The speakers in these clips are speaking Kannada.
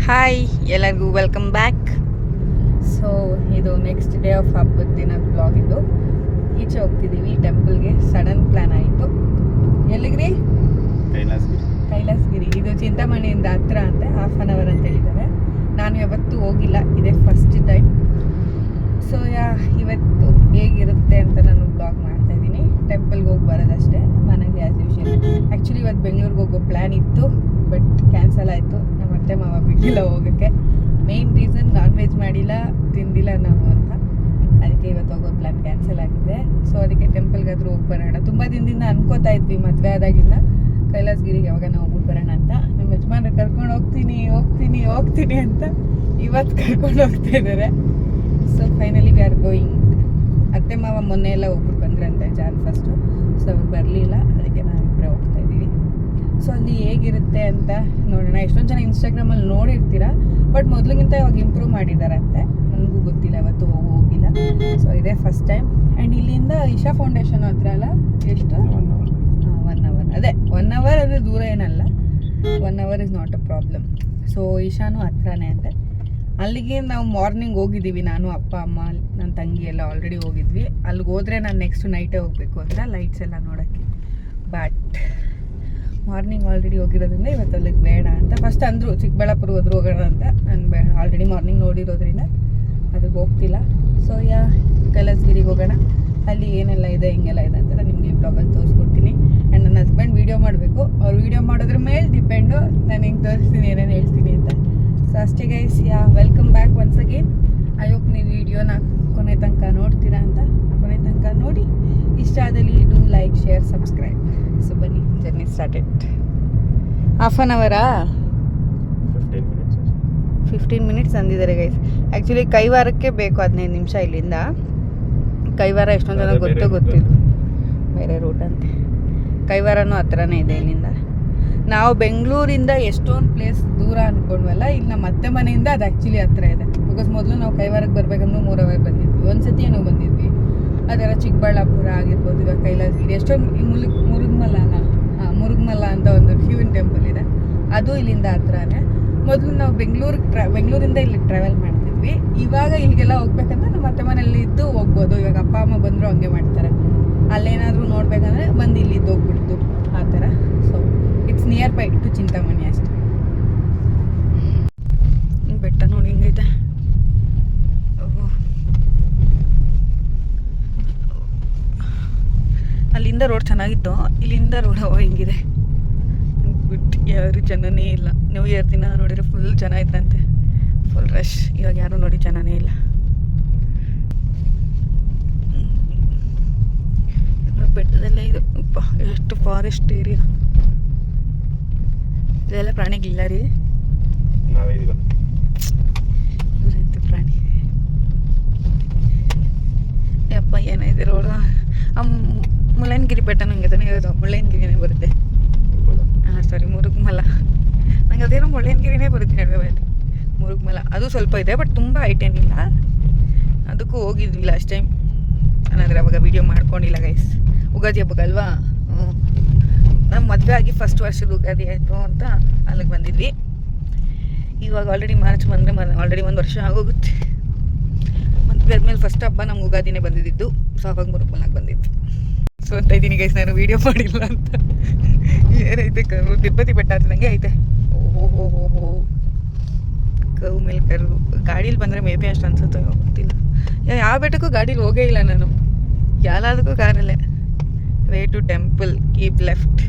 ಹಾಯ್ ಎಲ್ಲರಿಗೂ ವೆಲ್ಕಮ್ ಬ್ಯಾಕ್. ಸೊ ಇದು ನೆಕ್ಸ್ಟ್ ಡೇ ಆಫ್ ಹಬ್ಬದ ದಿನ ಬ್ಲಾಗ್. ಇದು ಈಚೆ ಹೋಗ್ತಿದ್ದೀವಿ ಟೆಂಪಲ್ಗೆ. ಸಡನ್ ಪ್ಲ್ಯಾನ್ ಆಯಿತು. ಎಲ್ಲಿಗ್ರಿ? ಕೈಲಾಸಗಿರಿ. ಇದು ಚಿಂತಾಮಣಿಯಿಂದ ಹತ್ರ ಅಂತೆ, ½ ಅವರ್ ಅಂತ ಹೇಳಿದ್ದಾರೆ. ನಾನು ಯಾವತ್ತೂ ಹೋಗಿಲ್ಲ, ಇದೇ ಫಸ್ಟ್ ಟೈಮ್. ಸೊ ಇವತ್ತು ಹೇಗಿರುತ್ತೆ ಅಂತ ನಾನು ಬ್ಲಾಗ್ ಮಾಡ್ತಾ ಇದ್ದೀನಿ. ಟೆಂಪಲ್ಗೆ ಹೋಗಿ ಬರೋದಷ್ಟೇ, ಮನೆಗೆ ಆ್ಯಸ್ ಯೂಶುವಲ್. ಆ್ಯಕ್ಚುಲಿ ಇವತ್ತು ಬೆಂಗಳೂರಿಗೆ ಹೋಗೋ ಪ್ಲ್ಯಾನ್ ಇತ್ತು, ಬಟ್ ಕ್ಯಾನ್ಸಲ್ ಆಯಿತು. ನಮ್ಮ ಅತ್ತೆ ಮಾವ ಬಿಟ್ಟಿಲ್ಲ ಹೋಗೋಕ್ಕೆ. ಮೇನ್ ರೀಸನ್ ನಾನ್ ವೆಜ್ ಮಾಡಿಲ್ಲ, ತಿಂದಿಲ್ಲ ನಾವು ಅಂತ. ಅದಕ್ಕೆ ಇವತ್ತು ಹೋಗೋ ಪ್ಲ್ಯಾನ್ ಕ್ಯಾನ್ಸಲ್ ಆಗಿದೆ. ಸೊ ಅದಕ್ಕೆ ಟೆಂಪಲ್ಗಾದರೂ ಹೋಗಿ ಬರೋಣ. ತುಂಬ ದಿನದಿಂದ ಅನ್ಕೋತಾ ಇದ್ವಿ ಮದುವೆ ಆದಾಗಿಂದ ಕೈಲಾಸಗಿರಿಗೆ ಯಾವಾಗ ನಾವು ಹೋಗ್ಬಿಟ್ಟು ಬರೋಣ ಅಂತ. ನಮ್ಮ ಯಜಮಾನ್ರು ಕರ್ಕೊಂಡು ಹೋಗ್ತೀನಿ ಅಂತ ಇವತ್ತು ಕರ್ಕೊಂಡು ಹೋಗ್ತಾ ಇದ್ದಾರೆ. So finally we are going. ಅತ್ತೆ ಮಾವ ಮೊನ್ನೆ ಎಲ್ಲ ಹೋಗ್ಬಿಟ್ಟು ಬಂದ್ರಂತೆ ಜಾನ್ ಫಸ್ಟು. ಸೊ ಅವ್ರು ಬರಲಿಲ್ಲ, ಅದಕ್ಕೆ ನಾವಿಬ್ಬರೇ ಹೋಗ್ತಾ ಇದ್ದೀವಿ. ಸೊ ಅಲ್ಲಿ ಹೇಗಿರುತ್ತೆ ಅಂತ ನೋಡೋಣ. ಎಷ್ಟೊಂದು ಜನ ಇನ್ಸ್ಟಾಗ್ರಾಮಲ್ಲಿ ನೋಡಿರ್ತೀರ, ಬಟ್ ಮೊದಲಿಗಿಂತ ಇವಾಗ ಇಂಪ್ರೂವ್ ಮಾಡಿದ್ದಾರಂತೆ. ನನಗೂ ಗೊತ್ತಿಲ್ಲ, ಯಾವತ್ತೂ ಹೋಗಿಲ್ಲ. ಸೊ ಇದೇ ಫಸ್ಟ್ ಟೈಮ್. ಆ್ಯಂಡ್ ಇಲ್ಲಿಂದ ಇಶಾ ಫೌಂಡೇಶನ್ ಹತ್ರ ಅಲ್ಲ, ಎಷ್ಟು 1 ಅವರ್. ಅದೇ 1 ಅವರ್ ಅಂದರೆ ದೂರ ಏನಲ್ಲ, 1 hour is not a problem. So ಇಶಾನು ಹತ್ರನೇ ಅಂತೆ. ಅಲ್ಲಿಗೆ ನಾವು ಮಾರ್ನಿಂಗ್ ಹೋಗಿದ್ದೀವಿ, ನಾನು ಅಪ್ಪ ಅಮ್ಮ ನನ್ನ ತಂಗಿ ಎಲ್ಲ ಆಲ್ರೆಡಿ ಹೋಗಿದ್ವಿ. ಅಲ್ಲಿಗೆ ಹೋದರೆ ನಾನು ನೆಕ್ಸ್ಟ್ ನೈಟೇ ಹೋಗಬೇಕು ಅಂತ, ಲೈಟ್ಸ್ ಎಲ್ಲ ನೋಡೋಕ್ಕೆ. ಬಟ್ ಮಾರ್ನಿಂಗ್ ಆಲ್ರೆಡಿ ಹೋಗಿರೋದ್ರಿಂದ ಇವತ್ತು ಅಲ್ಲಿಗೆ ಬೇಡ ಅಂತ. ಫಸ್ಟ್ ಅಂದರು ಚಿಕ್ಕಬಳ್ಳಾಪುರ ಹೋಗೋಣ ಅಂತ. ನಾನು ಬೇಡ, ಆಲ್ರೆಡಿ ಮಾರ್ನಿಂಗ್ ನೋಡಿರೋದ್ರಿಂದ ಅದಕ್ಕೆ ಹೋಗ್ತಿಲ್ಲ. ಸೊ ಕೈಲಾಸಗಿರಿಗೆ ಹೋಗೋಣ. ಅಲ್ಲಿ ಏನೆಲ್ಲ ಇದೆ ಹಿಂಗೆಲ್ಲ ಇದೆ ಅಂತ ನಾನು ನಿಮಗೆ ಬ್ಲಾಗಲ್ಲಿ ತೋರಿಸ್ಕೊಡ್ತೀನಿ. ಆ್ಯಂಡ್ ನನ್ನ ಹಸ್ಬೆಂಡ್ ವೀಡಿಯೋ ಮಾಡಬೇಕು. ಅವ್ರು ವೀಡಿಯೋ ಮಾಡೋದ್ರ ಮೇಲೆ ಡಿಪೆಂಡು ನಾನು ಹಿಂಗೆ ತೋರಿಸ್ತೀನಿ, ಏನೇನು ಹೇಳ್ತೀನಿ ಅಂತ. ಸೊ ಅಷ್ಟೇ guys, welcome back once again. I hope ನೀವು ವೀಡಿಯೋನ ಕೊನೆ ತನಕ ನೋಡ್ತೀರಾ ಅಂತ. ಕೊನೆ ತನಕ ನೋಡಿ ಇಷ್ಟ ಆದಲ್ಲಿ do like, share, subscribe. So ಬನ್ನಿ, ಜರ್ನಿ ಸ್ಟಾರ್ಟೆಡ್. ½ ಅವರಾ? 15 ಮಿನಿಟ್ಸ್ ಅಂದಿದ್ದಾರೆ ಗೈಸ್. ಆ್ಯಕ್ಚುಲಿ ಕೈವಾರಕ್ಕೆ ಬೇಕು 15 ನಿಮಿಷ ಇಲ್ಲಿಂದ. ಕೈವಾರ ಎಷ್ಟೊಂದು ಜನ ಗೊತ್ತಿದ್ದು ಬೇರೆ ರೂಟ್ ಅಂತೆ. ಕೈವಾರನೂ ಹತ್ರನೇ ಇದೆ ಇಲ್ಲಿಂದ. ನಾವು ಬೆಂಗಳೂರಿಂದ ಎಷ್ಟೊಂದು ಪ್ಲೇಸ್ ದೂರ ಅಂದ್ಕೊಂಡ್ವಲ್ಲ, ಇಲ್ಲಿ ನಮ್ಮ ಅತ್ತೆ ಮನೆಯಿಂದ ಅದು ಆ್ಯಕ್ಚುಲಿ ಹತ್ರ ಇದೆ. ಬಿಕಾಸ್ ಮೊದಲು ನಾವು ಕೈವಾರಕ್ಕೆ ಬರಬೇಕಂದ್ರೂ 3 ಅವರ್ ಬಂದಿದ್ವಿ. ಒಂದು ಸತಿ ಏನೋ ಬಂದಿದ್ವಿ. ಅದರ ಚಿಕ್ಕಬಳ್ಳಾಪುರ ಆಗಿರ್ಬೋದು, ಇವಾಗ ಕೈಲಾಸಗಿರಿ, ಎಷ್ಟೊಂದು ಮುರುಗಮಲ್ಲ ಅಂತ ಒಂದು ಶಿವನ ಟೆಂಪಲ್ ಇದೆ, ಅದು ಇಲ್ಲಿಂದ ಹತ್ರನೇ. ಮೊದಲು ನಾವು ಬೆಂಗಳೂರಿಂದ ಇಲ್ಲಿ ಟ್ರಾವೆಲ್ ಮಾಡ್ತಿದ್ವಿ. ಇವಾಗ ಇಲ್ಲಿಗೆಲ್ಲ ಹೋಗ್ಬೇಕಂದ್ರೆ ನಮ್ಮ ಅತ್ತೆ ಮನೆಯಲ್ಲಿ ಇದ್ದು ಹೋಗ್ಬೋದು. ಇವಾಗ ಅಪ್ಪ ಅಮ್ಮ ಬಂದರೂ ಹಂಗೆ ಮಾಡ್ತಾರೆ. ಅಲ್ಲೇನಾದರೂ ನೋಡ್ಬೇಕಂದ್ರೆ ಬಂದು ಇಲ್ಲಿದ್ದು ಹೋಗ್ಬಿಡ್ತು, ಆ ಥರ. So it's near by two Chintamani ಅಷ್ಟೇ. ಬೆಟ್ಟ ನೋಡಿ ಹಿಂಗೈತೆ. ಅಲ್ಲಿಂದ ರೋಡ್ ಚೆನ್ನಾಗಿತ್ತು, ಇಲ್ಲಿಂದ ರೋಡ್ ಹಿಂಗಿದೆ. ಬಿಟ್ಟು ಯಾರು ಜನನೇ ಇಲ್ಲ. ನ್ಯೂ ಇಯರ್ ದಿನ ನೋಡಿದ್ರೆ ಫುಲ್ ಜನ ಇದ್ದಂತೆ, ಫುಲ್ ರಶ್. ಇವಾಗ ಯಾರು ನೋಡಿ ಜನನೇ ಇಲ್ಲ. ಎಲ್ಲ ಬೆಟ್ಟದಲ್ಲೇ ಇದು. ಎಷ್ಟು ಫಾರೆಸ್ಟ್ ಏರಿಯಾ. ಇದೆಲ್ಲ ಪ್ರಾಣಿಗಳಿಲ್ಲ ರೀ, ಇವರಂತೆ ಪ್ರಾಣಿ. ಯಪ್ಪ ಏನಿದೆ ರೋಡು. ಮುಳ್ಳಯ್ಯನಗಿರಿ ಬೆಟ್ಟ ನಂಗೆ ತಾನೇ ಇರೋದು, ಮುಳ್ಳಯ್ಯನಗಿರಿನೇ ಬರುತ್ತೆ. ಹಾಂ ಸಾರಿ, ಮುರುಗಮಲ. ನಂಗೆ ಅದೇನೋ ಮುಳ್ಳಯ್ಯನಗಿರಿನೇ ಬರುತ್ತೆ ನಡುವೆ. ಮುರುಗಮಲ ಅದು ಸ್ವಲ್ಪ ಇದೆ, ಬಟ್ ತುಂಬ ಹೈಟ್ ಏನಿಲ್ಲ. ಅದಕ್ಕೂ ಹೋಗಿದ್ವಿ ಲಾಸ್ಟ್ ಟೈಮ್. ನಾನಂದರೆ ಅವಾಗ ವೀಡಿಯೋ ಮಾಡ್ಕೊಂಡಿಲ್ಲ ಗೈಸ್. ಉಗಾದಿ ಹಬ್ಬಕ್ಕಲ್ವಾ, ನಮ್ಮ ಮದುವೆ ಆಗಿ ಫಸ್ಟ್ ವರ್ಷದ ಉಗಾದಿ ಆಯಿತು ಅಂತ ಅಲ್ಲಿಗೆ ಬಂದಿದ್ವಿ. ಇವಾಗ ಆಲ್ರೆಡಿ ಮಾರ್ಚ್ ಬಂದರೆ ಆಲ್ರೆಡಿ 1 ವರ್ಷ ಆಗೋಗುತ್ತೆ. ಮದುವೆ ಆದಮೇಲೆ ಫಸ್ಟ್ ಹಬ್ಬ ನಮ್ಗೆ ಉಗಾದಿನೇ ಬಂದಿದ್ದು. ಸೊ ಅವಾಗ ಮುರುಗಮಲಕ್ಕೆ ಬಂದಿದ್ವಿ. ಸೊ ಅಂತ ಇದ್ದೀನಿ ಗೈಸ್, ನಾನು ವೀಡಿಯೋ ಮಾಡಿಲ್ಲ ಅಂತ. ಏನೈತೆ ಕರು, ತಿರುಪತಿ ಬೆಟ್ಟ ಹತ್ತಿದಂಗೆ ಐತೆ. ಓಹೋ ಕರು ಮೇಲೆ ಕರು. ಗಾಡೀಲಿ ಬಂದರೆ ಮೇ ಬಿ ಅಷ್ಟು ಅನ್ಸುತ್ತೋ ಗೊತ್ತಿಲ್ಲ. ಯಾವ ಬೆಟ್ಟಕ್ಕೂ ಗಾಡೀಲಿ ಹೋಗೇ ಇಲ್ಲ ನಾನು, ಎಲ್ಲದಕ್ಕೂ ಕಾರಲ್ಲೇ. Way to temple, keep left.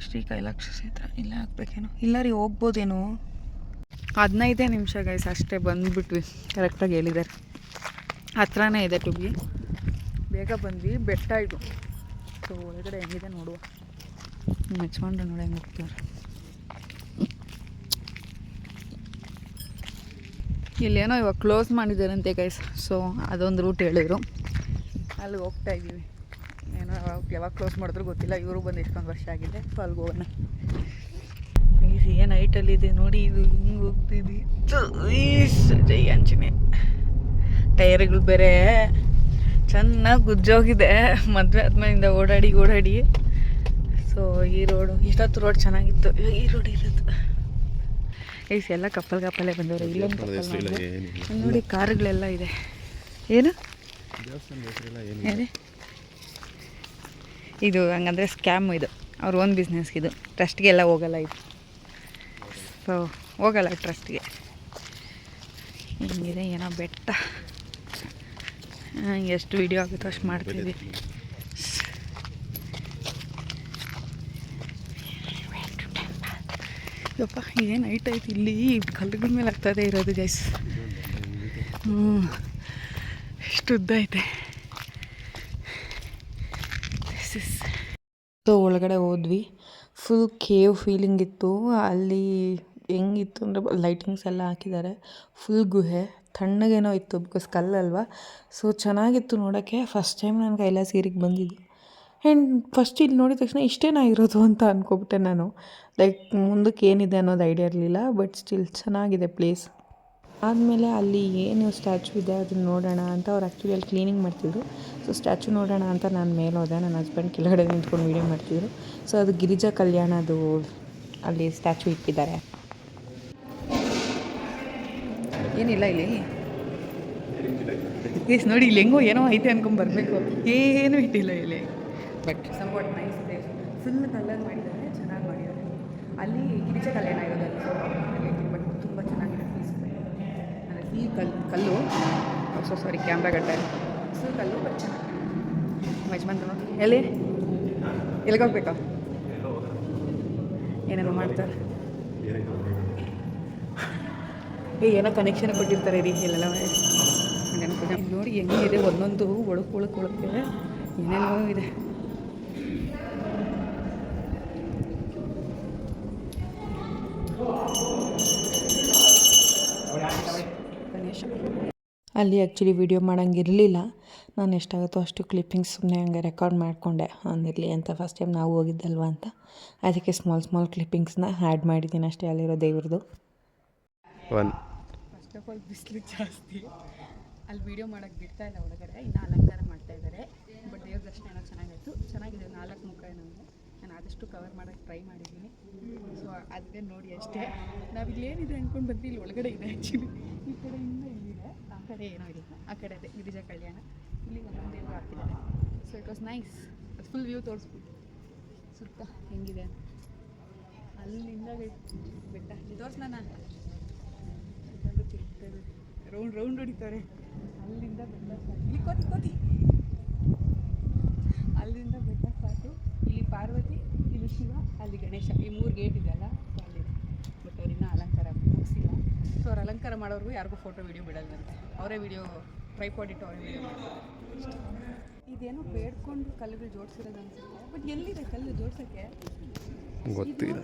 Shri Kailasa ಕ್ಷೇತ್ರ ಇಲ್ಲ ಹಾಕ್ಬೇಕೇನೋ. ಇಲ್ಲ ರೀ, ಹೋಗ್ಬೋದೇನೋ. 15 ನಿಮಿಷ ಗೈಸ್ ಅಷ್ಟೇ, ಬಂದುಬಿಟ್ವಿ. ಕರೆಕ್ಟಾಗಿ ಹೇಳಿದ್ದಾರೆ, ಹತ್ರನೇ ಇದೆ ಟುಬಿ. ಬೇಗ ಬಂದ್ವಿ. ಬೆಟ್ಟ ಇದು. ಸೊ ಒಳಗಡೆ ಹೆಂಗಿದೆ ನೋಡುವ. ಮೆಚ್ಕೊಂಡು ನೋಡಿ ಹೆಂಗೆ ಹೋಗ್ತಾರೆ. ಇಲ್ಲೇನೋ ಇವಾಗ ಕ್ಲೋಸ್ ಮಾಡಿದ್ದಾರಂತೆ ಗೈಸ್. ಸೊ ಅದೊಂದು ರೂಟ್ ಹೇಳಿದರು, ಅಲ್ಲಿಗೆ ಹೋಗ್ತಾ ಇದ್ದೀವಿ. ಏನೋ ಯಾವಾಗ ಕ್ಲೋಸ್ ಮಾಡಿದ್ರು ಗೊತ್ತಿಲ್ಲ. ಇವರು ಬಂದು ಎಷ್ಟೊಂದು ವರ್ಷ ಆಗಿದೆ. ಸೊ ಅಲ್ಲಿಗೆ ಹೋಗೋಣ. ಏನು ಹೈಟಲ್ಲಿದೆ ನೋಡಿ, ಇದು ಹಿಂಗೆ ಹೋಗ್ತಿದ್ವಿ. ಜೈ ಆಂಜನೇಯ. ಟೈರ್ಗಳು ಬೇರೆ ಚೆನ್ನಾಗಿ ಗುಜ್ಜೋಗಿದೆ ಮದುವೆ ಆದ್ಮೇಲಿಂದ ಓಡಾಡಿ. ಸೊ ಈ ರೋಡು ಇಷ್ಟೊತ್ತು ರೋಡ್ ಚೆನ್ನಾಗಿತ್ತು, ಈ ರೋಡ್ ಇರೋದು ಈಸ್ ಎಲ್ಲ ಕಪ್ಪಲ್ಲೇ ಬಂದವ್ರೆ. ಇಲ್ಲೊಂದು ಕಪ್ಪಲ್ ನೋಡಿ, ಕಾರುಗಳೆಲ್ಲ ಇದೆ. ಏನು ಇದು ಹಂಗಂದರೆ ಸ್ಕ್ಯಾಮ್, ಇದು ಅವ್ರ ಓನ್ ಬಿಸ್ನೆಸ್, ಇದು ಟ್ರಸ್ಟ್ಗೆ ಎಲ್ಲ ಹೋಗಲ್ಲ ಇದು. ಸೊ ಹೋಗಲ್ಲ ಟ್ರಸ್ಟ್ಗೆ. ಹಿಂಗಿದೆ ಏನೋ ಬೆಟ್ಟ, ಎಷ್ಟು ವಿಡಿಯೋ ಆಗುತ್ತೋ ಅಷ್ಟು ಮಾಡ್ತೀವಿ. ಯಪ್ಪ ಏನು ನೈಟ್ ಆಯ್ತು, ಇಲ್ಲಿ ಕಲ್ಲುಗಳ ಮೇಲೆ ಆಗ್ತದೆ ಇರೋದು ಗೈಸ್. ಎಷ್ಟು ಉದ್ದ ಐತೆ. ಸೊ ಒಳಗಡೆ ಹೋದ್ವಿ, ಫುಲ್ ಕೇವ್ ಫೀಲಿಂಗ್ ಇತ್ತು. ಅಲ್ಲಿ ಹೆಂಗಿತ್ತು ಅಂದರೆ ಲೈಟಿಂಗ್ಸ್ ಎಲ್ಲ ಹಾಕಿದ್ದಾರೆ, ಫುಲ್ ಗುಹೆ, ತಣ್ಣಗೇನೋ ಇತ್ತು ಬಿಕಾಸ್ ಕಲ್ಲಲ್ವಾ. ಸೊ ಚೆನ್ನಾಗಿತ್ತು ನೋಡೋಕ್ಕೆ. ಫಸ್ಟ್ ಟೈಮ್ ನಾನು ಕೈಲಾಸಗಿರಿಗೆ ಬಂದಿದ್ದು. ಆ್ಯಂಡ್ ಫಸ್ಟ್ ಇಲ್ಲಿ ನೋಡಿದ ತಕ್ಷಣ ಇಷ್ಟೇನಾ ಇರೋದು ಅಂತ ಅಂದ್ಕೊಬಿಟ್ಟೆ ನಾನು. ಲೈಕ್ ಮುಂದಕ್ಕೆ ಏನಿದೆ ಅನ್ನೋದು ಐಡಿಯಾ ಇರಲಿಲ್ಲ, ಬಟ್ ಸ್ಟಿಲ್ ಚೆನ್ನಾಗಿದೆ ಪ್ಲೇಸ್. ಆದಮೇಲೆ ಅಲ್ಲಿ ಏನು ಸ್ಟ್ಯಾಚು ಇದೆ ಅದನ್ನು ನೋಡೋಣ ಅಂತ ಅವ್ರು ಆ್ಯಕ್ಚುಲಿ ಅಲ್ಲಿ ಕ್ಲೀನಿಂಗ್ ಮಾಡ್ತಿದ್ರು. ಸೊ ಸ್ಟ್ಯಾಚು ನೋಡೋಣ ಅಂತ ನಾನು ಮೇಲೆ ಹೋದೆ, ನನ್ನ ಹಸ್ಬೆಂಡ್ ಕೆಳಗಡೆ ನಿಂತ್ಕೊಂಡು ವೀಡಿಯೋ ಮಾಡ್ತಿದ್ರು. ಸೊ ಅದು ಗಿರಿಜಾ ಕಲ್ಯಾಣದು ಅಲ್ಲಿ ಸ್ಟ್ಯಾಚು ಇಟ್ಟಿದ್ದಾರೆ. ಏನಿಲ್ಲ ಇಲ್ಲಿ ಎಸ್ ನೋಡಿ, ಇಲ್ಲಿ ಹೆಂಗೋ ಏನೋ ಐತೆ ಅನ್ಕೊಂಡು ಬರಬೇಕು, ಏನೂ ಇಟ್ಟಿಲ್ಲ ಇಲ್ಲಿ. ಬಟ್ ಸಂವಾಟ್ ನೈಸ್ ಇದೆ, ಫುಲ್ ಕಲರ್ ಮಾಡಿದ್ದಾರೆ, ಚೆನ್ನಾಗಿ ಮಾಡಿದ್ದಾರೆ. ಅಲ್ಲಿ ಗಿರಿಜಾ ಕಲ್ಯಾಣ ಇರೋದಲ್ಲಿ ಬಟ್ ತುಂಬ ಚೆನ್ನಾಗಿದೆ. ಈ ಕಲ್ಲು ಸಾರಿ ಕ್ಯಾಮ್ರಾ ಗಡ್ಡೆ ಫುಲ್ ಕಲ್ಲು ಬಟ್ ಚೆನ್ನಾಗಿ ಯಜಮಾನ್ರು ಎಲ್ಲಿ ಎಲ್ಲಿಗೆ ಹೋಗ್ಬೇಕಾ, ಏನೇನೋ ಮಾಡ್ತಾರೆ. ಏನೋ ಕನೆಕ್ಷನ್ ಕೊಟ್ಟಿರ್ತಾರೆ ರೀ ಇಲ್ಲೆಲ್ಲ ನೋಡಿ ಹೆಂಗಿದೆ. ಒಂದೊಂದು ಒಳಕ್ಕೆ ಏನೇನೋ ಇದೆ. ಅಲ್ಲಿ ಆ್ಯಕ್ಚುಲಿ ವೀಡಿಯೋ ಮಾಡೋಂಗಿರಲಿಲ್ಲ, ನಾನು ಎಷ್ಟಾಗುತ್ತೋ ಅಷ್ಟು ಕ್ಲಿಪ್ಪಿಂಗ್ಸ್ ಸುಮ್ಮನೆ ಹಂಗೆ ರೆಕಾರ್ಡ್ ಮಾಡಿಕೊಂಡೆ, ಅಂದಿರಲಿ ಅಂತ. ಫಸ್ಟ್ ಟೈಮ್ ನಾವು ಹೋಗಿದ್ದಲ್ವ ಅಂತ, ಅದಕ್ಕೆ ಸ್ಮಾಲ್ ಕ್ಲಿಪ್ಪಿಂಗ್ಸ್ನ ಆ್ಯಡ್ ಮಾಡಿದ್ದೀನಿ ಅಷ್ಟೇ ಅಲ್ಲಿರೋ ದೇವ್ರದ್ದು. ಫಸ್ಟ್ ಆಫ್ ಆಲ್ ಬಿಸಿಲು ಜಾಸ್ತಿ, ಅಲ್ಲಿ ವೀಡಿಯೋ ಮಾಡೋಕ್ಕೆ ಬಿಡ್ತಾಯಿಲ್ಲ ಒಳಗಡೆ, ಇನ್ನೂ ಅಲಂಕಾರ ಮಾಡ್ತಾಯಿದ್ದಾರೆ. ಬಟ್ ದೇವ್ರ ದರ್ಶನ ಏನೋ ಚೆನ್ನಾಗಿದೆ. 4 ಮುಖ ನಮಗೆ, ನಾನು ಆದಷ್ಟು ಕವರ್ ಮಾಡೋಕ್ಕೆ ಟ್ರೈ ಮಾಡಿದ್ದೀನಿ. ಸೊ ಅದಕ್ಕೆ ನೋಡಿ ಅಷ್ಟೇ. ನಾವಿಲ್ಲಿ ಏನಿದೆ ಅಂದ್ಕೊಂಡು ಬಂದು ಇಲ್ಲಿ ಒಳಗಡೆ ಇದೆ ಆ್ಯಕ್ಚುಲಿ. ಈ ಕಡೆಯಿಂದ ಇಲ್ಲಿದೆ, ಆ ಕಡೆ ಏನೋ ಇಲ್ಲ, ಆ ಕಡೆ ಅದೇ ಗಿರಿಜಾ ಕಲ್ಯಾಣ. ಇಲ್ಲಿ ಒಂದೊಂದು ದೇವರು ಹಾಕಿದ್ದಾರೆ. So it was nice. ಅದು ಫುಲ್ ವ್ಯೂ ತೋರಿಸ್ಬಿಟ್ಟು ಸುತ್ತ ಹೆಂಗಿದೆ ಅಲ್ಲಿಂದ ಬೆಟ್ಟ ತೋರಿಸ್ನ ನಾನು ರೌಂಡ್ ಹೊಡಿತಾರೆ. ಅಲ್ಲಿಂದ ಬೆಟ್ಟ ಕೋತಿ ಅಲ್ಲಿಂದ ಬೆಟ್ಟ ಸಾಕು. ಇಲ್ಲಿ ಪಾರ್ವತಿ, ಇಲ್ಲಿ ಶಿವ, ಅಲ್ಲಿ ಗಣೇಶ, ಈ 3 ಗೇಟ್ ಇದೆಯಲ್ಲ, ಸೊ ಅಲ್ಲಿದೆ. ಬಟ್ ಅವ್ರಿನ್ನೂ ಅಲಂಕಾರ ಮುಗಿಸಿಲ್ಲ. ಸೊ ಅವ್ರು ಅಲಂಕಾರ ಮಾಡೋರ್ಗೂ ಯಾರಿಗೂ ಫೋಟೋ ವೀಡಿಯೋ ಬಿಡಲ್ವಂತೆ, ಅವರೇ ವೀಡಿಯೋ ಟ್ರೈಪಾಡ್ ಇಟ್ಟು ಅವರೇ ವೀಡಿಯೋ ಮಾಡ್ತಾರೆ. ಇದೇನೋ ಬೇಡ್ಕೊಂಡು ಕಲ್ಲುಗಳು ಜೋಡಿಸಿರೋದು ಅನ್ಸುತ್ತೆ. ಬಟ್ ಎಲ್ಲಿದೆ ಕಲ್ಲು ಜೋಡ್ಸೋಕ್ಕೆ ಗೊತ್ತಿಲ್ಲ.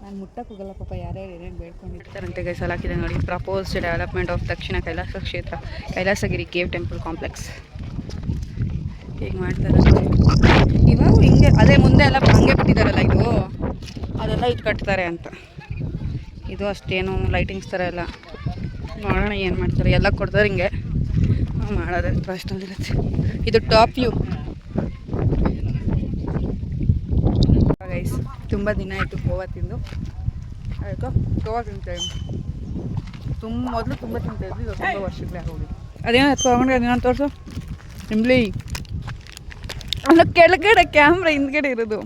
ನಾನು ಮುಟ್ಟಕ್ಕೆ ಹೋಗಲ್ಲ ಪಾಪ, ಯಾರ್ಯಾರು ಏನೇನು ಬೇಡ್ಕೊಂಡಿರ್ತಾರಂತೆ ಗೈಸ್. ಅಲ್ಲಿ ಹಾಕಿದೆ ನೋಡಿ, ಪ್ರಪೋಸ್ಡ್ ಡೆವಲಪ್ಮೆಂಟ್ ಆಫ್ ದಕ್ಷಿಣ ಕೈಲಾಸ ಕ್ಷೇತ್ರ, ಕೈಲಾಸಗಿರಿ ಕೇವ್ ಟೆಂಪಲ್ ಕಾಂಪ್ಲೆಕ್ಸ್. ಹೀಗೆ ಮಾಡ್ತಾರೆ ಇವಾಗ, ಹಿಂಗೆ ಅದೇ ಮುಂದೆ ಎಲ್ಲ ಹಂಗೆ ಬಿಟ್ಟಿದ್ದಾರಲ್ಲ, ಇದು ಅದೆಲ್ಲ ಇದು ಕಟ್ತಾರೆ ಅಂತ. ಇದು ಅಷ್ಟೇನು ಲೈಟಿಂಗ್ಸ್ ಥರ ಎಲ್ಲ ನೋಡೋಣ ಏನು ಮಾಡ್ತಾರೆ. ಎಲ್ಲ ಕೊಡ್ತಾರೆ ಹಿಂಗೆ ಮಾಡೋದು ಅಷ್ಟೊಂದಿರುತ್ತೆ. ಇದು ಟಾಪ್ ವ್ಯೂ ಗೈಸ್. ತುಂಬ ದಿನ ಆಯಿತು ಗೋವಾ ತಿಂದು, ಆಯಿತು ಗೋವಾ ತಿಂತೇವೆ. ಮೊದಲು ತುಂಬ ತಿಂತಾಯಿದ್ವಿ, ಇವಾಗ ತುಂಬ ವರ್ಷಗಳೇ ಆಗೋಗಿದ್ದು. ಅದೇನೋ ಎತ್ಕೊಂಡ್ರೆ ಅದೇನೋ ತೋರಿಸು ಇಂಬ್ಲಿ. ಅಲ್ಲ ಕೆಳಗಡೆ ಕ್ಯಾಮ್ರಾ ಹಿಂದ್ಗಡೆ ಇರೋದು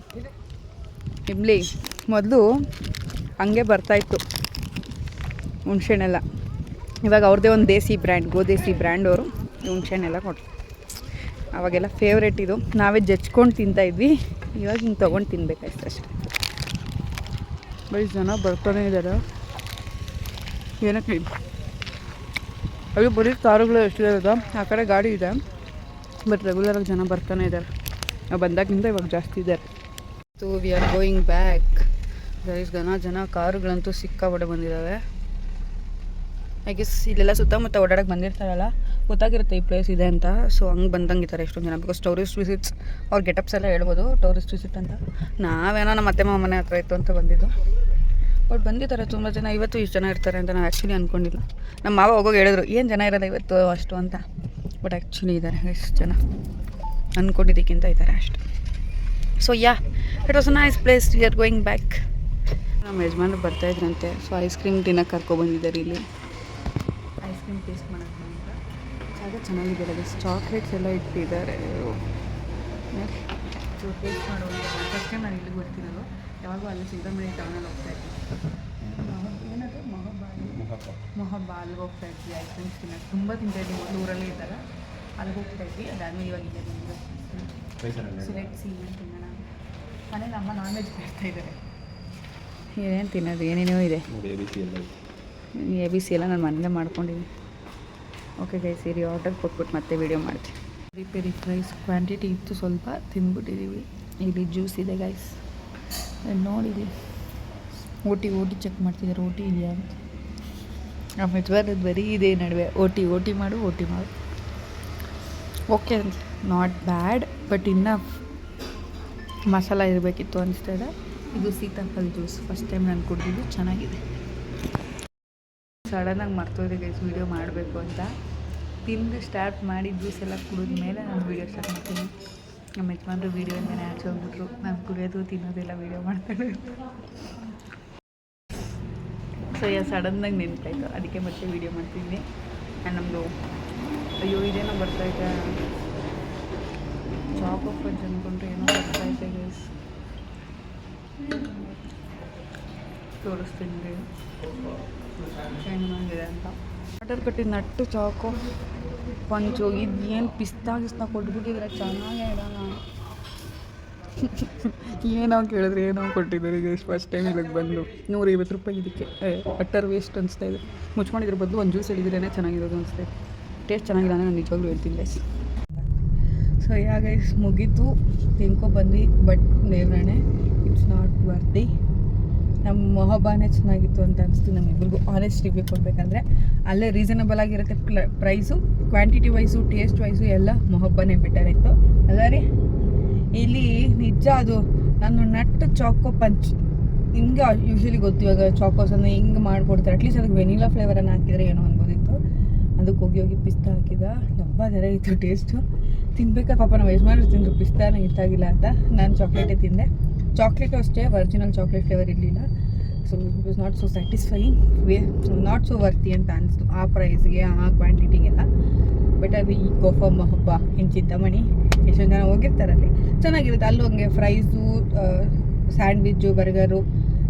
ಇಂಬ್ಲಿ. ಮೊದಲು ಹಂಗೆ ಬರ್ತಾಯಿತ್ತು ಹುಣ್ಸೆಹಣ್ಣೆಲ್ಲ. ಇವಾಗ ಅವ್ರದ್ದೇ ಒಂದು ದೇಸಿ ಬ್ರ್ಯಾಂಡ್, ಗೋದೇಸಿ ಬ್ರ್ಯಾಂಡ್ ಅವರು ಹುಣ್ಸೆಹಣ್ಣೆಲ್ಲ ಕೊಡ್ತಾರೆ. ಅವಾಗೆಲ್ಲ ಫೇವ್ರೇಟ್ ಇದು, ನಾವೇ ಜಜ್ಕೊಂಡು ತಿಂತಾಯಿದ್ವಿ. ಇವಾಗ ಹಿಂಗೆ ತೊಗೊಂಡು ತಿನ್ಬೇಕಾಯ್ತು ಅಷ್ಟೇ. ಬರೀ ಜನ ಬರ್ತಾನೆ ಇದ್ದಾರೆ, ಏನಕ್ಕೆ ಅಲ್ಲಿ ಬರೀ ಕಾರುಗಳು ಎಷ್ಟಿರೋದು. ಆ ಕಡೆ ಗಾಡಿ ಇದೆ, ಬಟ್ ರೆಗ್ಯುಲರಾಗಿ ಜನ ಬರ್ತಾನೆ ಇದ್ದಾರೆ. ನಾವು ಬಂದಾಗಿಂದ ಇವಾಗ ಜಾಸ್ತಿ ಇದ್ದಾರೆ. So we are going back. ಜನ ಕಾರುಗಳಂತೂ ಸಿಕ್ಕಾಪಟ್ಟೆ ಬಂದಿದ್ದಾವೆ. ಐ ಗೆಸ್ ಇಲ್ಲೆಲ್ಲ ಸುತ್ತಮುತ್ತ ಓಡಾಡಕ್ಕೆ ಬಂದಿರ್ತಾರಲ್ಲ, ಗೊತ್ತಾಗಿರುತ್ತೆ ಈ ಪ್ಲೇಸ್ ಇದೆ ಅಂತ. ಸೊ ಹಂಗೆ ಬಂದಂಗಿದ್ದಾರೆ ಎಷ್ಟೊಂದು ಜನ. ಬಿಕಾಸ್ ಟೂರಿಸ್ಟ್ ವಿಸಿಟ್ಸ್ ಅವ್ರ ಗೆಟಪ್ಸ್ ಎಲ್ಲ ಹೇಳ್ಬೋದು ಟೂರಿಸ್ಟ್ ವಿಸಿಟ್ ಅಂತ. ನಾವೇನೋ ನಮ್ಮ ಅತ್ತೆ ಮಾವ ಮನೆ ಹತ್ರ ಇತ್ತು ಅಂತ ಬಂದಿದ್ದು. ಬಟ್ ಬಂದಿದ್ದಾರೆ ತುಂಬ ಜನ. ಇವತ್ತು ಇಷ್ಟು ಜನ ಇರ್ತಾರೆ ಅಂತ ನಾವು ಆ್ಯಕ್ಚುಲಿ ಅಂದ್ಕೊಂಡಿಲ್ಲ. ನಮ್ಮ ಮಾವ ಹೋಗೋಗಿ ಹೇಳಿದ್ರು ಏನು ಜನ ಇರೋಲ್ಲ ಇವತ್ತು ಅಷ್ಟು ಅಂತ. ಬಟ್ ಆ್ಯಕ್ಚುಲಿ ಇದ್ದಾರೆ ಎಷ್ಟು ಜನ ಅಂದ್ಕೊಂಡಿದ್ದಕ್ಕಿಂತ ಇದ್ದಾರೆ ಅಷ್ಟು. So yeah, it was a nice place. We are going back. ನಮ್ಮ ಯಜಮಾನ್ರು ಬರ್ತಾಯಿದ್ರಂತೆ. ಸೊ ಐಸ್ ಕ್ರೀಮ್ ತಿನ್ನೋಕೆ ಕರ್ಕೊಬಂದಿದ್ದಾರೆ ಇಲ್ಲಿ. ಐಸ್ ಕ್ರೀಮ್ ಟೇಸ್ಟ್ ಮಾಡೋಕ್ಕೆ ಅಂತ ಜಾಗ ಚೆನ್ನಾಗಿದೆ. ಚಾಕ್ಲೇಟ್ಸ್ ಎಲ್ಲ ಇಟ್ಟಿದ್ದಾರೆ. ಸೊ ಟೇಸ್ಟ್ ಮಾಡುವಂಥ ಫಸ್ಟ್ ಟೈಮ್ ನಾನು ಇಲ್ಲಿಗೆ ಬರ್ತಿರೋದು. ಯಾವಾಗೂ ಅಲ್ಲಿ ಸಿದ್ದಮಣಿ ಟೌನಲ್ಲಿ ಹೋಗ್ತಾ ಇದ್ವಿ. ಏನದು ಮೊಹಬ್ಬ ಅಲ್ಲಿಗೆ ಹೋಗ್ತಾ ಇದ್ವಿ ಐಸ್ ಕ್ರೀಮ್ಸ್ ತಿನ್ನೋಕ್ಕೆ. ತುಂಬ ತಿಂತಾಯಿದ್ವಿ ಮೊದಲು ಊರಲ್ಲೇ ಇದ್ದಾಗ. ಅಲ್ಲಿಗೆ ಹೋಗ್ತಾ ಇದ್ವಿ. ಅದಾದಮೇಲೆ ಇವಾಗ ಇದೆ ಸಿಲೆಕ್ಟ್ ಸಿ ತಿನ್ನೋಣ. ಮನೇಲಿ ಅಮ್ಮ ನಾನ್ ವೆಜ್ ಮಾಡ್ತಾಯಿದ್ದಾರೆ. ಏನೇನು ತಿನ್ನೋದು ಏನೇನೋ ಇದೆ. ಎ ಬಿ ಸಿ ಎಲ್ಲ ನಾನು ಮನೇಲೇ ಮಾಡ್ಕೊಂಡಿದ್ದೀನಿ. ಓಕೆ ಗೈಸ್, ಸರಿ ಆರ್ಡರ್ ಕೊಟ್ಬಿಟ್ಟು ಮತ್ತೆ ವೀಡಿಯೋ ಮಾಡ್ತೀನಿ. ಪೆರಿ ಫ್ರೈಸ್ ಕ್ವಾಂಟಿಟಿ ಇತ್ತು, ಸ್ವಲ್ಪ ತಿಂದ್ಬಿಟ್ಟಿದ್ದೀವಿ. ಇಲ್ಲಿ ಜ್ಯೂಸ್ ಇದೆ ಗೈಸ್, ನೋಡಿರಿ. ಓಟಿ ಚೆಕ್ ಮಾಡ್ತಿದ್ದಾರೆ, ಓಟಿ ಇದೆಯಾ ಅಂತ. ನಮ್ಮ ಯಜಮಾನದ್ದು ಬರೀ ಇದೆ ನಡುವೆ, ಓಟಿ ಮಾಡು. ಓಕೆ, ನಾಟ್ ಬ್ಯಾಡ್, ಬಟ್ ಇನ್ನೂ ಮಸಾಲ ಇರಬೇಕಿತ್ತು ಅನಿಸ್ತಾ ಇದೆ. ಇದು ಸೀತಾಫಲ್ ಜ್ಯೂಸ್ ಫಸ್ಟ್ ಟೈಮ್ ನಾನು ಕುಡಿದಿದ್ದು, ಚೆನ್ನಾಗಿದೆ. ಸಡನ್ನಾಗಿ ಮರ್ತೋದೆ ಗೈಸ್ ವೀಡಿಯೋ ಮಾಡಬೇಕು ಅಂತ. ತಿಂದು ಸ್ಟಾರ್ಟ್ ಮಾಡಿ ಜ್ಯೂಸ್ ಎಲ್ಲ ಕುಡಿದ ಮೇಲೆ ನಾನು ವೀಡಿಯೋ ಸ್ಟಾರ್ಟ್ ಮಾಡ್ತೀನಿ. ನಮ್ಮ ಯಜಮಾನ್ರು ವೀಡಿಯೋಯಿಂದನೇ ಆಚೆ ಹೋಗ್ಬಿಟ್ರು. ನಾನು ಕುಡಿಯೋದು ತಿನ್ನೋದೆಲ್ಲ ವೀಡಿಯೋ ಮಾಡ್ತಾಳೆ. ಸೊ ಸಡನ್ನಾಗಿ ನೆನಪಾಯ್ತು, ಅದಕ್ಕೆ ಮತ್ತೆ ವೀಡಿಯೋ ಮಾಡ್ತಿದ್ದೀನಿ. ಆ್ಯಂಡ್ ನಮ್ಮದು ಇದೇನೋ ಬರ್ತೈತೆ, ಚಾಪ್ ಆಫ್ ಫಂಚ್ ಅಂದ್ಕೊಂಡ್ರೆ ಏನೋ ಬರ್ತೈತೆ ಗೈಸ್, ತೋರಿಸ್ತೀನಿ ಹೆಂಗಿದೆ ಅಂತ. ಆರ್ಡರ್ ಕೊಟ್ಟಿದ್ದು ನಟ್ಟು ಚಾಕೋ ಪಂಚು. ಇದು ಏನು ಪಿಸ್ತಾ ಕೊಟ್ಬಿಟ್ಟಿದ್ರೆ ಚೆನ್ನಾಗೇ ಇರೋಣ. ಏನೋ ಕೇಳಿದ್ರೆ ಏನೋ ಕೊಟ್ಟಿದ್ದಾರೆ ಗೈಸ್. ಫಸ್ಟ್ ಟೈಮ್ ಇಲ್ಲಿಗೆ ಬಂದು 150 ರೂಪಾಯಿ ಇದಕ್ಕೆ ಅಟ್ಟರ್ ವೇಸ್ಟ್ ಅನಿಸ್ತಾ ಇದೆ. ಮುಚ್ಕೊಂಡಿದ್ರ ಬದಲು ಒಂದು ಜ್ಯೂಸ್ ಹಿಡಿದ್ರೇ ಚೆನ್ನಾಗಿರೋದು ಅನಿಸ್ತಾ ಇದೆ. ಟೇಸ್ಟ್ ಚೆನ್ನಾಗಿಲ್ಲ ಅಂದರೆ ನಾನು ನಿಜವಾಗ್ಲೂ ಹೇಳ್ತೀನಿ ಗೈಸ್. ಸೊ ಗೈಸ್ ಮುಗೀತು, ತಿನ್ಕೊ ಬಂದ್ವಿ. ಬಟ್ ದೇವ್ರಣೆ ಇಟ್ಸ್ ನಾಟ್ ವರ್ತಿ. ನಮ್ಮ ಮೊಹಬ್ಬಾನೇ ಚೆನ್ನಾಗಿತ್ತು ಅಂತ ಅನಿಸ್ತು ನಮ್ಮಿಬ್ಬರಿಗೂ. ಆನೆಸ್ಟ್ ರಿವ್ಯೂ ಕೊಡಬೇಕಂದ್ರೆ ಅಲ್ಲೇ ರೀಸನಬಲ್ ಆಗಿರುತ್ತೆ price, quantity wise, taste wise ಎಲ್ಲ ಮೊಹಬ್ಬಾನೇ ಬೆಟರ್ ಇತ್ತು ಅಲ್ಲ ರೀ. ಇಲ್ಲಿ ನಿಜ ಅದು ನಾನು ನಟ್ಟು ಚಾಕೋ ಪಂಚ್ ಹಿಂಗೆ ಯೂಶ್ವಲಿ ಗೊತ್ತು. ಇವಾಗ ಚಾಕೋಸನ್ನು ಹಿಂಗೆ ಮಾಡಿಕೊಡ್ತಾರೆ. ಅಟ್ಲೀಸ್ಟ್ ಅದಕ್ಕೆ ವೆನಿಲಾ ಫ್ಲೇವರನ್ನು ಹಾಕಿದರೆ ಏನೋ ಅನ್ಬೋದಿತ್ತು. ಅದಕ್ಕೆ ಹೋಗಿ ಪಿಸ್ತಾ ಹಾಕಿದ ಡಬ್ಬ ಥರ ಇತ್ತು ಟೇಸ್ಟು. ತಿನ್ಬೇಕಾದ್ರೆ ಪಾಪ ನಾವು ಯಜಮಾನ್ರು ತಿಂದರು, ಪಿಸ್ತಾನ ಇಷ್ಟಾಗಿಲ್ಲ ಅಂತ. ನಾನು ಚಾಕ್ಲೇಟೇ ತಿಂದೆ. ಚಾಕ್ಲೇಟು ಅಷ್ಟೇ, ಒರಿಜಿನಲ್ ಚಾಕ್ಲೇಟ್ ಫ್ಲೇವರ್ ಇರಲಿಲ್ಲ. So it was not so satisfying, not so worthy ಅಂತ ಅನಿಸ್ತು ಆ ಪ್ರೈಸ್ಗೆ, ಆ ಕ್ವಾಂಟಿಟಿಗೆಲ್ಲ. ಬಟ್ ಅದು ಈ ಗೋಫಾ ಮೊಹಬ್ಬ ಇನ್ ಚಿಂತಾಮಣಿ ಎಷ್ಟೊಂದು ಜನ ಹೋಗಿರ್ತಾರಲ್ಲಿ, ಚೆನ್ನಾಗಿರುತ್ತೆ. ಅಲ್ಲೂ ಹಂಗೆ fries, sandwich, burger,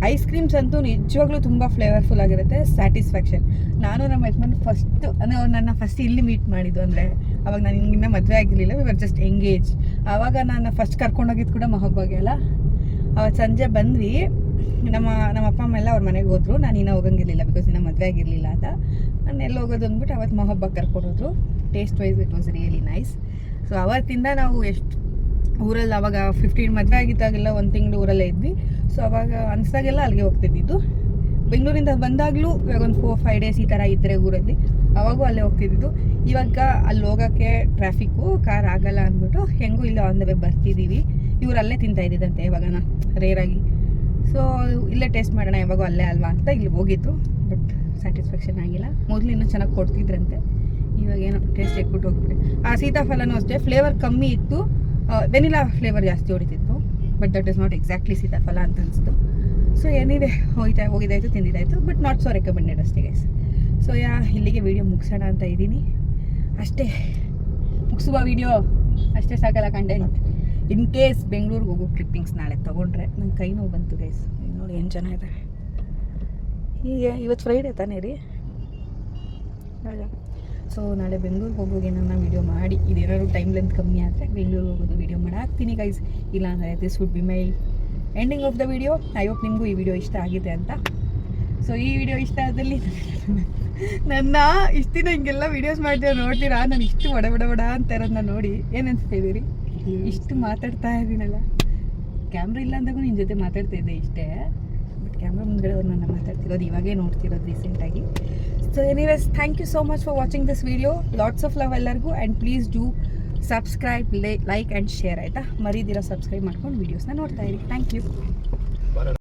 ice creams ಅಂತೂ ನಿಜವಾಗ್ಲೂ ತುಂಬ ಫ್ಲೇವರ್ಫುಲ್ ಆಗಿರುತ್ತೆ. ಸ್ಯಾಟಿಸ್ಫ್ಯಾಕ್ಷನ್. ನಾನು ನಮ್ಮ ಯಜಮಾನ್ ಅಂದರೆ ಅವ್ರು ನನ್ನ ಫಸ್ಟ್ ಇಲ್ಲಿ ಮೀಟ್ ಮಾಡಿದ್ದು. ಅಂದರೆ ಅವಾಗ ನಾನು ಇನ್ನೂ ಮದುವೆ ಆಗಿರಲಿಲ್ಲ, ವಿ ವರ್ ಜಸ್ಟ್ ಎಂಗೇಜ್. ಆವಾಗ ನಾನು ಫಸ್ಟ್ ಕರ್ಕೊಂಡೋಗಿದ್ದು ಕೂಡ ಮೊಹಬ್ಬಗೆ ಅಲ್ಲ. ಅವತ್ತು ಸಂಜೆ ಬಂದ್ವಿ. ನಮ್ಮ ಅಪ್ಪ ಅಮ್ಮ ಎಲ್ಲ ಅವ್ರ ಮನೆಗೆ ಹೋದ್ರು. ನಾನು ಇನ್ನೂ ಹೋಗಂಗಿರಲಿಲ್ಲ, ಬಿಕಾಸ್ ಇನ್ನೂ ಮದುವೆ ಆಗಿರಲಿಲ್ಲ ಅಂತ. ನಾನು ಎಲ್ಲ ಹೋಗೋದು ಅಂದ್ಬಿಟ್ಟು ಅವತ್ತು ಮೊಹಬ್ಬಗೆ ಕರ್ಕೊಂಡೋದ್ರು. Taste wise it was really nice. So ಅವತ್ತಿಂದ ನಾವು ಎಷ್ಟು ಊರಲ್ಲಿ ಅವಾಗ 15 ಮದುವೆ ಆಗಿದ್ದಾಗೆಲ್ಲ 1 ತಿಂಗಳು ಊರಲ್ಲೇ ಇದ್ವಿ. ಸೊ ಅವಾಗ ಅನಿಸ್ದಾಗೆಲ್ಲ ಅಲ್ಲಿಗೆ ಹೋಗ್ತಿದ್ದಿದ್ದು. ಬೆಂಗಳೂರಿಂದ ಬಂದಾಗಲೂ ಇವಾಗ ಒಂದು 4-5 ಡೇಸ್ ಈ ಥರ ಇದ್ದರೆ ಊರಲ್ಲಿ, ಅವಾಗೂ ಅಲ್ಲೇ ಹೋಗ್ತಿದ್ದಿದ್ದು. ಇವಾಗ ಅಲ್ಲಿ ಹೋಗೋಕ್ಕೆ ಟ್ರಾಫಿಕ್ಕು, ಕಾರ್ ಆಗಲ್ಲ ಅಂದ್ಬಿಟ್ಟು ಹೆಂಗೂ ಇಲ್ಲ ಆನ್ ದ ವೇ ಬರ್ತಿದ್ದೀವಿ. ಇವ್ರು ಅಲ್ಲೇ ತಿಂತಾ ಇದ್ದಿದ್ದಂತೆ ಇವಾಗನ ರೇರಾಗಿ. ಸೊ ಇಲ್ಲೇ ಟೇಸ್ಟ್ ಮಾಡೋಣ ಯಾವಾಗೂ ಅಲ್ಲೇ ಅಲ್ವಾ ಅಂತ ಇಲ್ಲಿ ಹೋಗಿತ್ತು. ಬಟ್ ಸ್ಯಾಟಿಸ್ಫ್ಯಾಕ್ಷನ್ ಆಗಿಲ್ಲ. ಮೊದಲು ಇನ್ನೂ ಚೆನ್ನಾಗಿ ಕೊಡ್ತಿದ್ರಂತೆ, ಇವಾಗ ಏನೋ ಟೇಸ್ಟ್ ಎಕ್ಬಿಟ್ಟು ಹೋಗ್ಬಿಟ್ಟು. ಆ ಸೀತಾಫಲನೂ ಅಷ್ಟೇ ಫ್ಲೇವರ್ ಕಮ್ಮಿ ಇತ್ತು, ವೆನಿಲಾ ಫ್ಲೇವರ್ ಜಾಸ್ತಿ ಹೊಡಿತಿತ್ತು. But that is not exactly ಸೀತಾಫಲ ಅಂತ ಅನಿಸ್ತು. ಸೊ ಏನಿದೆ, ಹೋಗಿದ್ದಾಯಿತು, ತಿಂದಿದ್ದಾಯಿತು. ಬಟ್ ನಾಟ್ ಸೊ ರೆಕಮೆಂಡೆಡ್ ಅಷ್ಟೇ ಗೈಸ್. ಸೊ ಇಲ್ಲಿಗೆ ವೀಡಿಯೋ ಮುಗಿಸೋಣ ಅಂತ ಇದ್ದೀನಿ ಅಷ್ಟೇ. ಮುಗಿಸುವ ವೀಡಿಯೋ ಅಷ್ಟೇ, ಸಾಕಲ್ಲ ಕಂಟೆಂಟ್. ಇನ್ ಕೇಸ್ ಬೆಂಗಳೂರಿಗೆ ಹೋಗೋ ಕ್ಲಿಪ್ಪಿಂಗ್ಸ್ ನಾಳೆ ತೊಗೊಂಡ್ರೆ ನನ್ನ ಕೈ ನೋವು ಬಂತು ಗೈಸ್. ನೋಡಿ ಏನು ಜನ ಇದ್ದಾರೆ. ಹೀಗೆ ಇವತ್ತು ಫ್ರೈಡೇ ತಾನೇ ರೀ. ಸೊ ನಾಳೆ ಬೆಂಗಳೂರಿಗೆ ಹೋಗೋಗೆ ನಾನು ವೀಡಿಯೋ ಮಾಡಿ, ಇದೇನಾದ್ರು ಟೈಮ್ ಲೆಂತ್ ಕಮ್ಮಿ ಆದರೆ ಬೆಂಗಳೂರಿಗೆ ಹೋಗೋದು ವೀಡಿಯೋ ಮಾಡಿ ಹಾಕ್ತೀನಿ ಗೈಸ್. ಇಲ್ಲ ಅಂದರೆ this would be my ending of the video. I hope ನಿಮಗೂ ಈ ವಿಡಿಯೋ ಇಷ್ಟ ಆಗಿದೆ ಅಂತ. ಸೊ ಈ ವಿಡಿಯೋ ಇಷ್ಟ ಆದಲ್ಲಿ ನನ್ನ ಇಷ್ಟು ದಿನ ಹಿಂಗೆಲ್ಲ ವೀಡಿಯೋಸ್ ಮಾಡ್ತೀರ ನೋಡ್ತೀರಾ, ನಾನು ಇಷ್ಟು ಬಡ ಅಂತ ಇರೋದನ್ನ ನೋಡಿ ಏನು ಅನಿಸ್ತಿದ್ದೀರಿ? ಇಷ್ಟು ಮಾತಾಡ್ತಾ ಇದ್ದೀನಲ್ಲ, ಕ್ಯಾಮ್ರಾ ಇಲ್ಲ ಅಂದಾಗೂ ನಿನ್ನ ಜೊತೆ ಮಾತಾಡ್ತಾ ಇದ್ದೆ ಇಷ್ಟೇ. ಬಟ್ ಕ್ಯಾಮ್ರಾ ಮುಂದ್ಗಡೆ ಅವ್ರು ನನ್ನ ಮಾತಾಡ್ತಿರೋದು ಇವಾಗೇ ನೋಡ್ತಿರೋದು ರೀಸೆಂಟಾಗಿ. So anyways, thank you so much for watching this video. Lots of love ಎಲ್ಲರಿಗೂ. And please do subscribe, like and share, ಆಯಿತಾ? ಮರೀದಿರೋ ಸಬ್ಸ್ಕ್ರೈಬ್ ಮಾಡ್ಕೊಂಡು ವೀಡಿಯೋಸ್ನ ನೋಡ್ತಾ ಇರಿ. Thank you.